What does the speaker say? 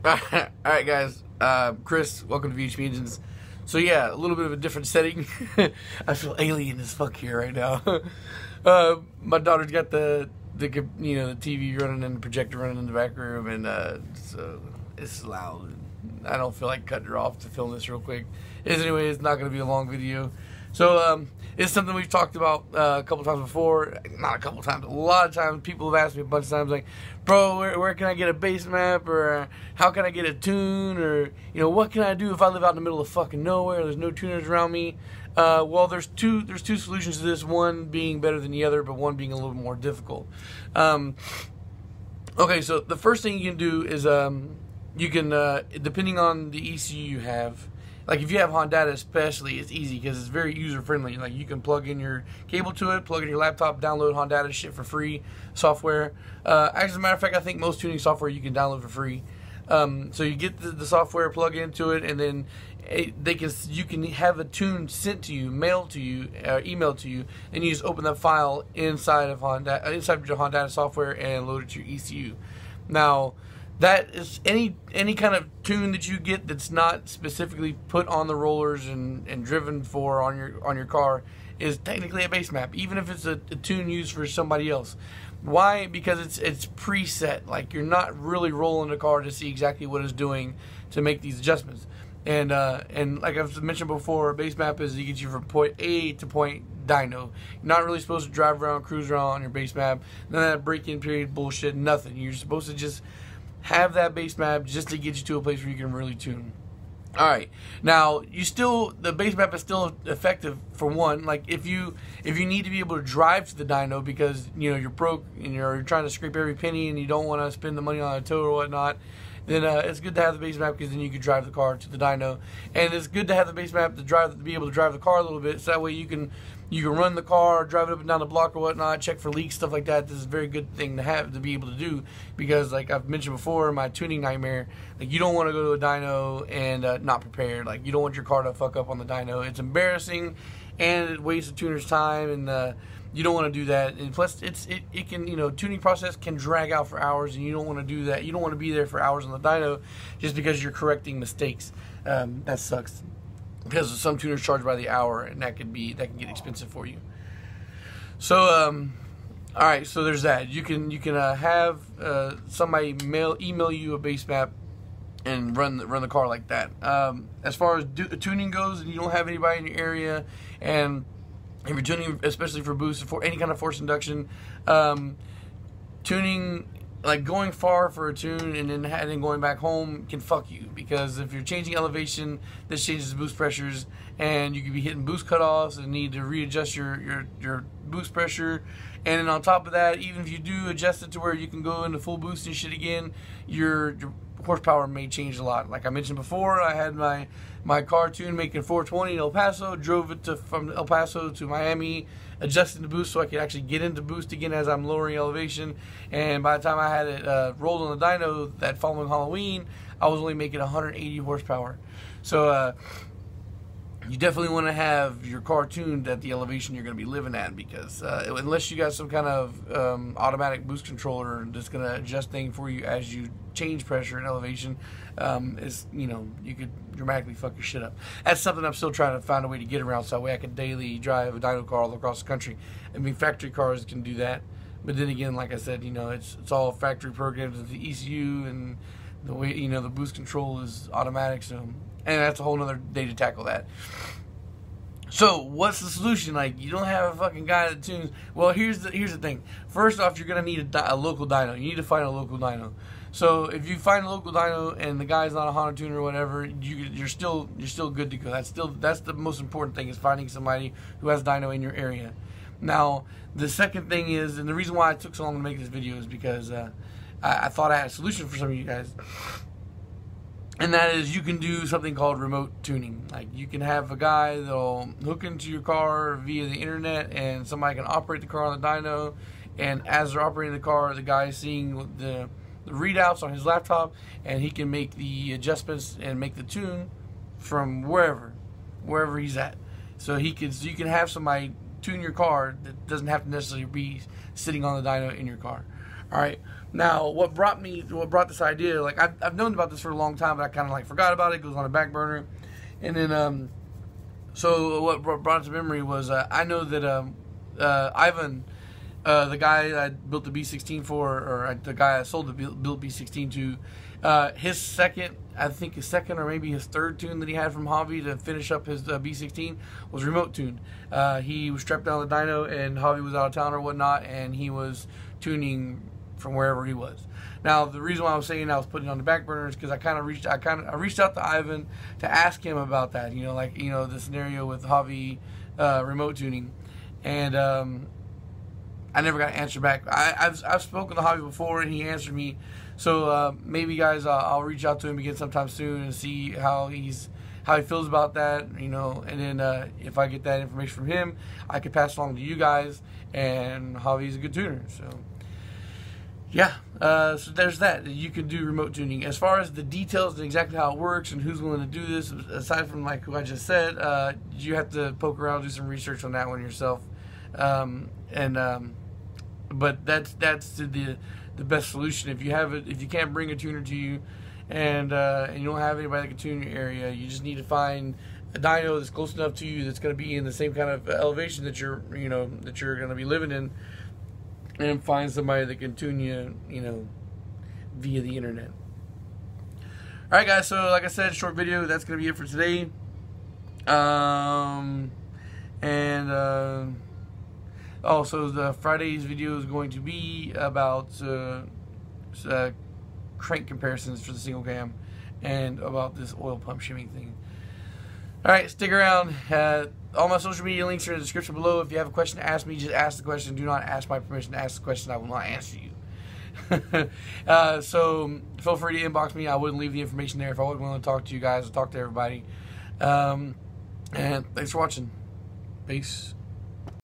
Alright guys, Chris, welcome to VHP Engines. So yeah, a little bit of a different setting. I feel alien as fuck here right now. My daughter's got the TV running and the projector running in the back room, and so it's loud. I don't feel like cutting her off to film this real quick. Anyway, it's not going to be a long video. So it's something we've talked about a couple times before. Not a couple times, a lot of times. People have asked me a bunch of times, like, bro, where can I get a base map, or how can I get a tune, or what can I do if I live out in the middle of fucking nowhere? There's no tuners around me. Well, there's two solutions to this. One being better than the other, but one being a little more difficult. Okay, so the first thing you can do is you can, depending on the ECU you have. Like if you have Hondata especially, it's easy because it's very user-friendly. Like you can plug in your cable to it, plug in your laptop, download Hondata shit for free software. As a matter of fact, I think most tuning software you can download for free. So you get the software, plug into it, and then you can have a tune sent to you, mailed to you, emailed to you, and you just open that file inside of your Hondata software and load it to your ECU. Now, that is any kind of tune that you get that's not specifically put on the rollers and driven for on your car is technically a base map, even if it's a tune used for somebody else. Why? Because it's preset. Like you're not really rolling the car to see exactly what it's doing to make these adjustments. And like I've mentioned before, a base map is to get you from point A to point dyno. You're not really supposed to drive around, cruise around on your base map. None of that break-in period bullshit. Nothing. You're supposed to just have that base map just to get you to a place where you can really tune. Alright, now the base map is still effective for one. Like if you need to be able to drive to the dyno because you're broke and you're trying to scrape every penny and you don't want to spend the money on a tow or whatnot, then it's good to have the base map because then you can drive the car to the dyno. And it's good to have the base map to be able to drive the car a little bit, so that way you can run the car, drive it up and down the block or whatnot, check for leaks, stuff like that. This is a very good thing to have, to be able to do, because like I've mentioned before, my tuning nightmare, like you don't want to go to a dyno and not prepared. Like you don't want your car to fuck up on the dyno. It's embarrassing and it wastes the tuner's time, and you don't want to do that. And plus it can, tuning process can drag out for hours, and you don't want to do that. You don't want to be there for hours on the dyno just because you're correcting mistakes. That sucks, because some tuners charge by the hour, and that can get expensive for you. So all right, so there's that. You can have somebody email you a base map and run the car like that. As far as tuning goes, and you don't have anybody in your area, and if you're tuning especially for boost, for any kind of force induction, tuning, like going far for a tune and then going back home can fuck you, because if you're changing elevation, this changes boost pressures, and you could be hitting boost cutoffs and need to readjust your boost pressure. And then on top of that, even if you do adjust it to where you can go into full boost and shit again, your horsepower may change a lot. Like I mentioned before, I had my car tune making 420 in El Paso, drove it from El Paso to Miami, adjusting the boost so I could actually get into boost again as I'm lowering elevation. And by the time I had it rolled on the dyno that following Halloween, I was only making 180 horsepower. So you definitely want to have your car tuned at the elevation you're going to be living at, because unless you got some kind of automatic boost controller that's going to adjust things for you as you change pressure and elevation, you could dramatically fuck your shit up. That's something I'm still trying to find a way to get around, so that way I can daily drive a dyno car all across the country. I mean, factory cars can do that, but then again, like I said, it's all factory programmed with the ECU, and the way the boost control is automatic. So, and that's a whole nother day to tackle that. So what's the solution? Like, you don't have a fucking guy that tunes. Well, here's the thing. First off, you're gonna need a local dyno. You need to find a local dyno. So if you find a local dyno and the guy's not a Honda tuner or whatever, you're still good to go. That's the most important thing, is finding somebody who has dyno in your area. Now the second thing is, and the reason why it took so long to make this video is because I thought I had a solution for some of you guys. And that is, you can do something called remote tuning. Like, you can have a guy that'll hook into your car via the internet, and somebody can operate the car on the dyno, and as they're operating the car, the guy's seeing the readouts on his laptop, and he can make the adjustments and make the tune from wherever he's at. So you can have somebody tune your car that doesn't have to necessarily be sitting on the dyno in your car. Alright, Now, what brought this idea? Like I've known about this for a long time, but I kind of like forgot about it. It goes on a back burner, and then so what brought it to memory was I know that Ivan, the guy I built the B16 for, or the guy I sold the built B16 to, his second or maybe his third tune that he had from Javi to finish up his B16 was remote tuned. He was strapped down the dyno, and Javi was out of town or whatnot, and he was tuning from wherever he was. Now, the reason why I was saying I was putting it on the back burner is because I reached out to Ivan to ask him about that. You know, like, you know, the scenario with Javi remote tuning, and I never got an answer back. I've spoken to Javi before, and he answered me. So maybe, guys, I'll reach out to him again sometime soon and see how he feels about that. You know, and then if I get that information from him, I could pass it along to you guys. And Javi's a good tuner, so. Yeah, so there's that. You can do remote tuning. As far as the details and exactly how it works and who's willing to do this, aside from like who I just said, you have to poke around, do some research on that one yourself. But that's the best solution. If you can't bring a tuner to you, and you don't have anybody that can tune your area, you just need to find a dyno that's close enough to you that's going to be in the same kind of elevation that you're going to be living in. And find somebody that can tune you, you know, via the internet. Alright, guys, so like I said, short video, that's going to be it for today. Also, the Friday's video is going to be about crank comparisons for the single cam and about this oil pump shimming thing. Alright, stick around. All my social media links are in the description below. If you have a question to ask me, just ask the question. Do not ask my permission to ask the question. I will not answer you. So feel free to inbox me. I wouldn't leave the information there if I wasn't willing to talk to you guys or talk to everybody. And thanks for watching. Peace.